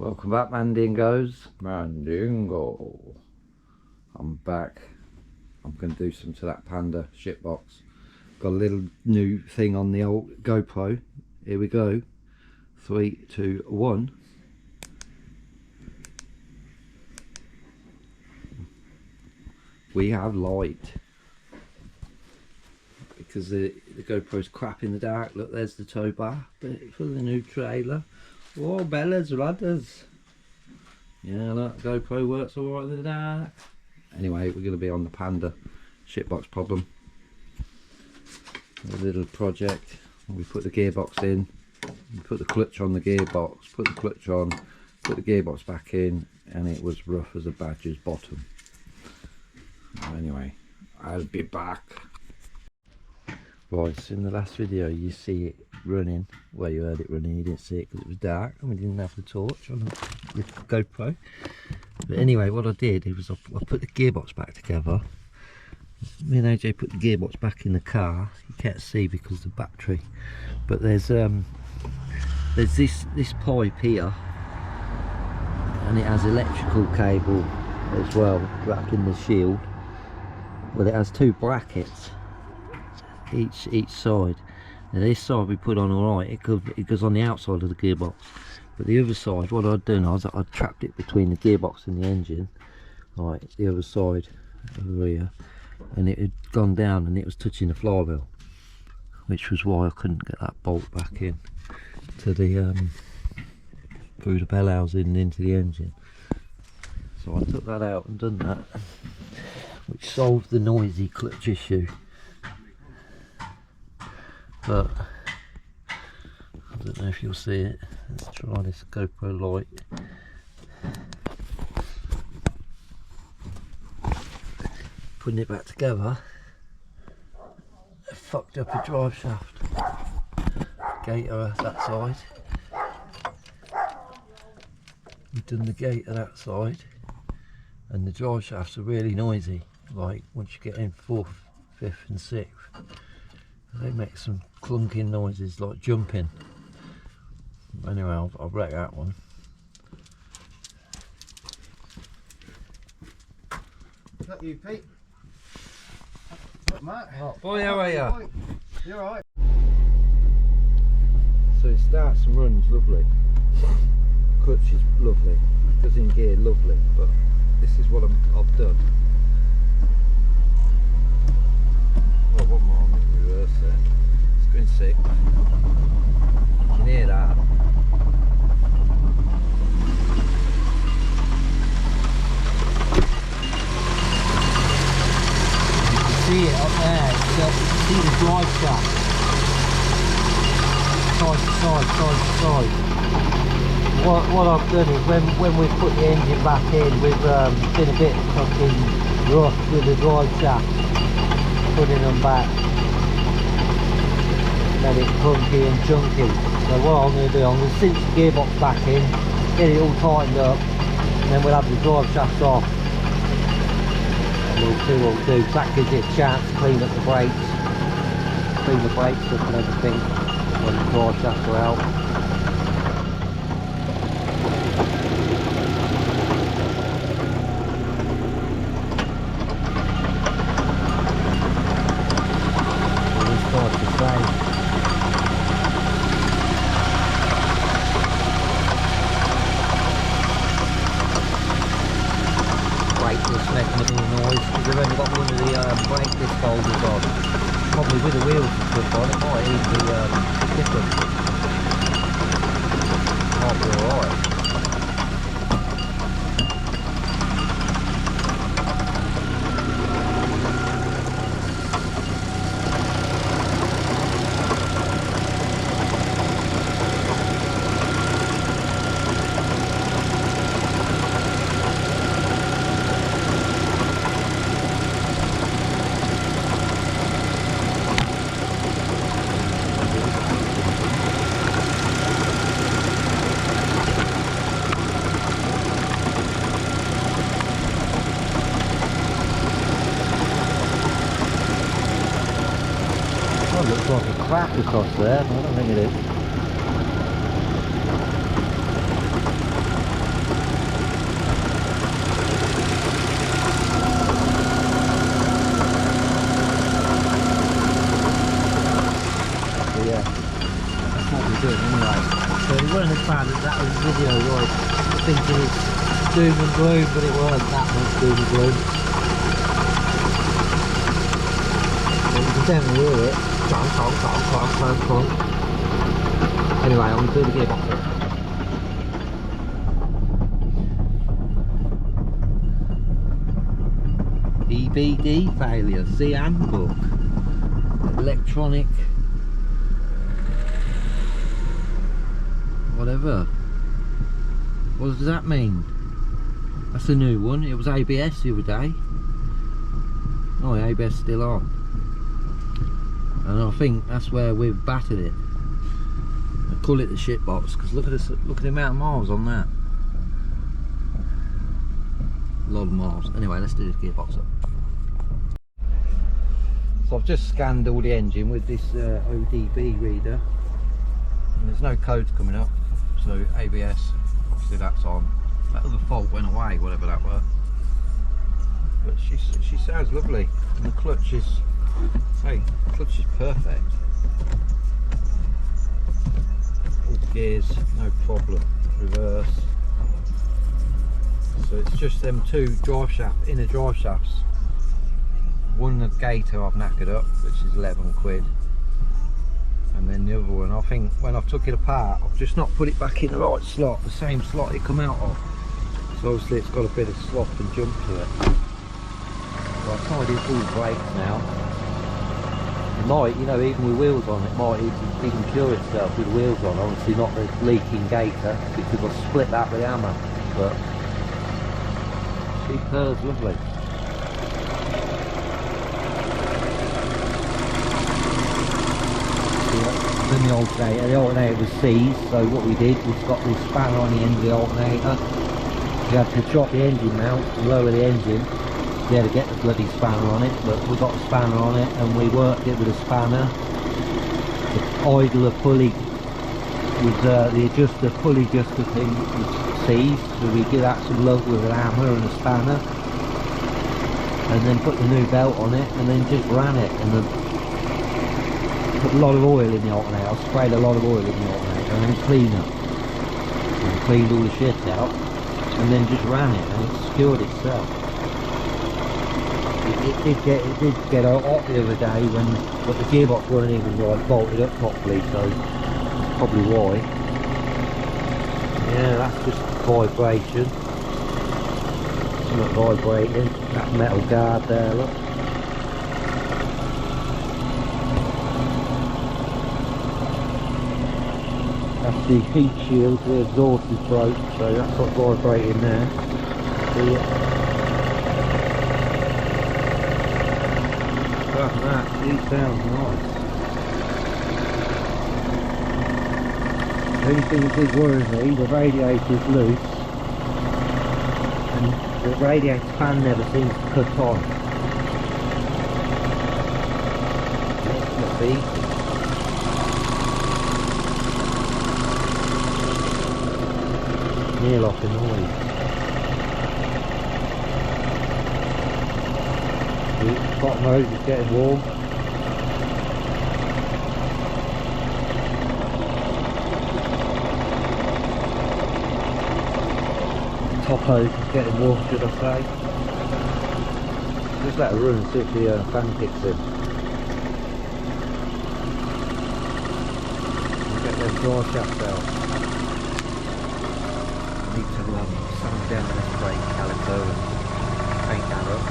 Welcome back, Mandingos. Mandingo. I'm back. I'm going to do some to that Panda shitbox. Got a little new thing on the old GoPro. Here we go. 3, 2, 1. We have light. Because the GoPro's crap in the dark. Look, there's the tow bar for the new trailer. Oh, bellas, rudders. Yeah, look, GoPro works alright in the dark. Anyway, we're going to be on the Panda shitbox problem. A little project. We put the gearbox in, we put the clutch on the gearbox, put the clutch on, put the gearbox back in, and it was rough as a badger's bottom. Anyway, I'll be back. Right, so in the last video you see it running. Well, you heard it running, you didn't see it because it was dark and we didn't have the torch on the GoPro. But anyway, what I did was I put the gearbox back together. Me and AJ put the gearbox back in the car. You can't see because of the battery, but there's this pipe here, and it has electrical cable as well wrapped in the shield. Well, it has 2 brackets each side. Now this side we put on alright, it goes on the outside of the gearbox, but the other side, what I'd done was I'd trapped it between the gearbox and the engine, like the other side over here, and it had gone down and it was touching the flywheel, which was why I couldn't get that bolt back in to the through the bell housing and into the engine. So I took that out and done that, which solved the noisy clutch issue. But I don't know if you'll see it. Let's try this GoPro light. Putting it back together, I fucked up a drive shaft. Gator that side. We've done the gator that side, and the drive shafts are really noisy. Like once you get in 4th, 5th, and 6th. They make some clunking noises like jumping. Anyway, I'll wreck that one. Is that you, Pete? What, Matt? Oh, boy, how are you? You alright? So it starts and runs lovely. Clutch is lovely. Goes in gear lovely. But this is what I've done. Oh, one more on in reverse there. It's going 6. You can hear that. You can see it up there. See the drive shaft. Side to side, side to side. What I've done is when we've put the engine back in, we've been a bit fucking rough with the drive shaft. Putting them back, then it's clunky and chunky. So what I'm going to do, I'm going to cinch the gearbox back in, get it all tightened up, and then we'll have the drive shaft off. And we'll see what we'll do, because that gives it a chance to clean up the brakes, clean the brakes up and everything when the drive shafts are out. Making a little noise because they've only got one of the brake disc holders on. Probably with the wheels and stuff on, it might even be different. Might be alright. Looks like a crack across there, but I don't think it is. bad as that was video, right? Thinking it's doom and gloom, but it weren't that much doom and gloom. But you can definitely hear it. Clunk, clunk, clunk, clunk, clunk, clunk. Anyway, I'm going to do the gearbox up. EBD failure, see handbook. Electronic whatever. What does that mean? That's a new one. It was ABS the other day. Oh, the ABS still on. And I think that's where we've battered it. I call it the shit box because look at this, look at the amount of miles on that. A lot of miles. Anyway, let's do this gearbox up. So I've just scanned all the engine with this ODB reader, and there's no codes coming up. So ABS, obviously that's on. That other fault went away, whatever that were. But she sounds lovely, and the clutch is, hey, the clutch is perfect. All gears, no problem. Reverse. So it's just them two inner drive shafts. One the gator I've knackered up, which is 11 quid. And then the other one, I think when I've took it apart, I've just not put it back in the right slot, the same slot it come out of. So obviously it's got a bit of slop and jump to it. So I've tied it all brakes now. It might, you know, even with wheels on, it might even cure itself with wheels on. Obviously not the leaking gator, because I've split that with the hammer. But she purrs lovely. In the alternator was seized, so what we did was got this spanner on the end of the alternator. We had to drop the engine mount and lower the engine. We had to get the bloody spanner on it, but we got the spanner on it and we worked it with a spanner. The idler pulley with the adjuster, pulley adjuster thing was seized, so we did that some love with a hammer and a spanner, and then put the new belt on it and then just ran it. And put a lot of oil in the alternator. I sprayed a lot of oil in the alternator and then cleaner. And cleaned all the shit out and then just ran it and it secured itself. It did get hot the other day but the gearbox weren't even right bolted up properly, so that's probably why. Yeah, that's just vibration. It's not vibrating. That metal guard there, look. That's the heat shield, the exhaust is broke, so that's what's vibrating there. See it? Apart from that, it sounds nice. The only thing that did worry me, the radiator's loose, and the radiator fan never seems to cut on. That's my feet. Near like a noise. The bottom hose is getting warm. Top hose is getting warm, should I say. Just let it run and see if the fan kicks in. We'll get them drive shafts out. Need to sand down this brake caliper and paint that up.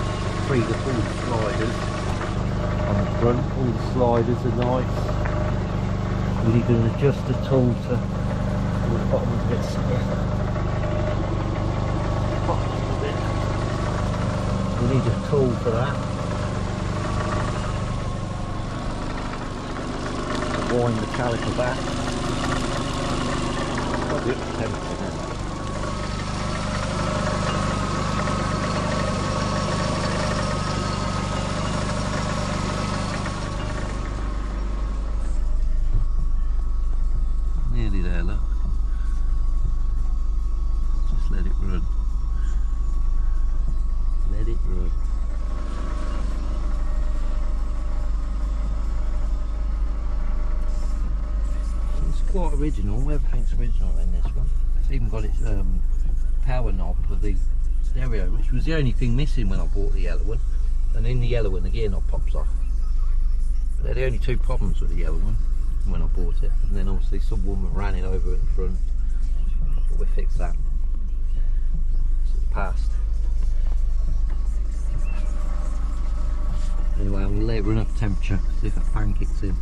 Freed up all the sliders on the front, all the sliders are nice. We need to adjust the tool to all the bottom's a bit stiff. We need a tool for that. Wind the caliper back. Probably up to 10%. Nearly there, look. Just let it run. Let it run. It's quite original. Web everything's original in this one. It's even got its power knob for the stereo, which was the only thing missing when I bought the yellow one. And in the yellow one the gear knob pops off. But they're the only two problems with the yellow one when I bought it. And then obviously some woman ran it over at the front, but we fixed that. So it's passed. Anyway, I'm going to let it run up temperature, see if that fan kicks in.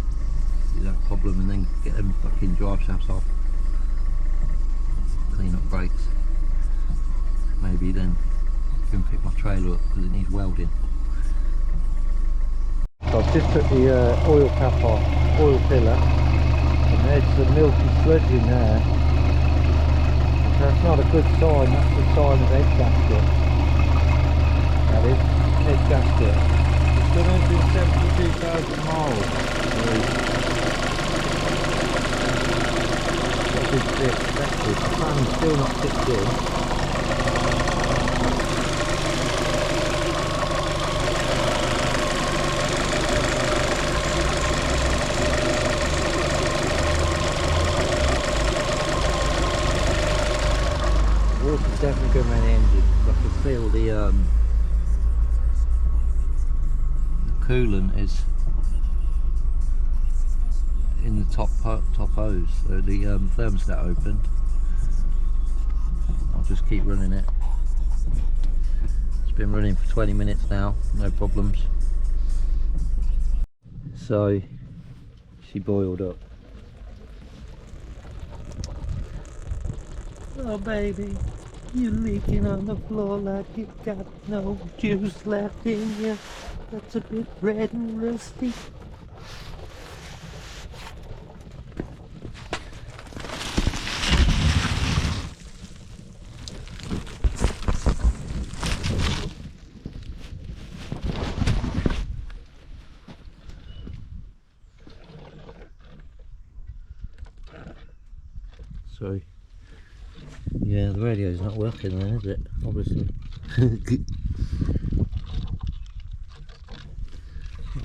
See that problem, and then get them fucking drive shafts off. Clean up brakes. Maybe then I can pick my trailer up because it needs welding. So I've just took the oil cap off, oil filler, and there's the milky sludge in there. That's not a good sign, that's the sign of head gasket. That is, head gasket. It's done it in 72,000 miles. That is to be expected. The fan's still not kicked in. Water's definitely going around the engine. I can feel the coolant is in the top hose, so the thermostat opened. I'll just keep running it. It's been running for 20 minutes now, no problems. So she boiled up. Oh baby, you're leaking on the floor like you got no juice left in you. That's a bit red and rusty. So, yeah, the radio's not working then, is it? Obviously.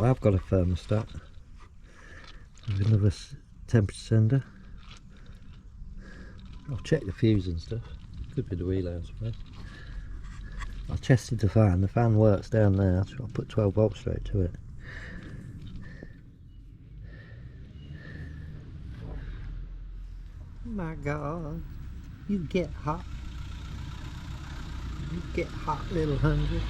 I have got a thermostat with another temperature sender. I'll check the fuse and stuff. Could be the relay, I suppose. I tested the fan works down there, so I'll put 12 volts straight to it. My God, you get hot. You get hot, little hungry.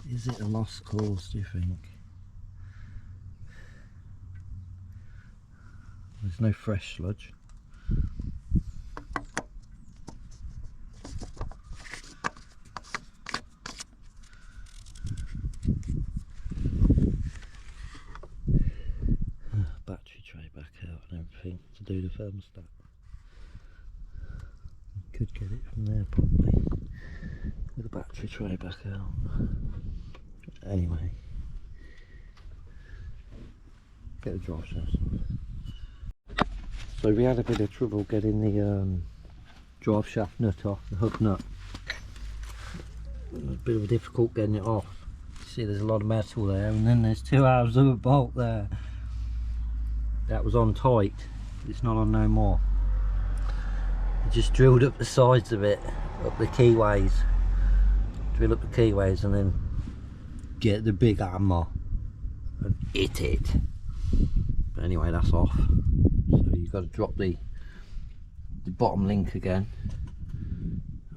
Is it a lost cause, do you think? There's no fresh sludge. Battery tray back out and everything to do the thermostat. Could get it from there probably, with the battery tray back out. Anyway, get the drive shafts. So we had a bit of trouble getting the drive shaft nut off, the hub nut. A bit of a difficult getting it off. You see there's a lot of metal there, and then there's 2 hours of a bolt there. That was on tight, it's not on no more. I just drilled up the sides of it, up the keyways. Drill up the keyways and then get the big hammer and hit it. But anyway, that's off. So you've got to drop the bottom link again.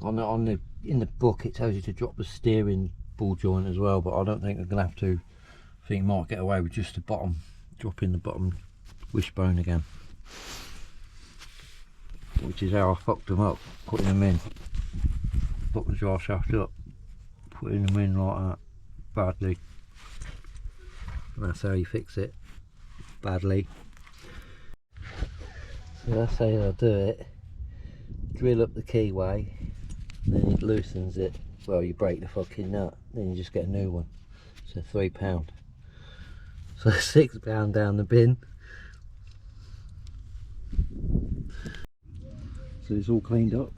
In the book it tells you to drop the steering ball joint as well, but I don't think I'm gonna have to. I think you might get away with just the bottom, dropping the bottom wishbone again. Which is how I fucked them up, putting them in. Put the drive shaft up, putting them in like that, badly. And that's how you fix it, badly. So that's how I do it. Drill up the keyway, and then it loosens it. Well, you break the fucking nut, then you just get a new one. So £3. So £6 down the bin. So it's all cleaned up.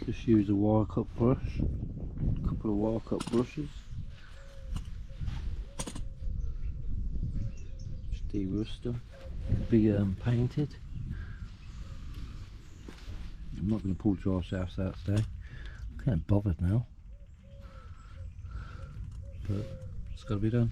Just use a wire cut brush, a couple of wire cut brushes. Just de-rust them. Be painted. I'm not going to pull Driveshafts out today. I'm kind of bothered now, but it's got to be done.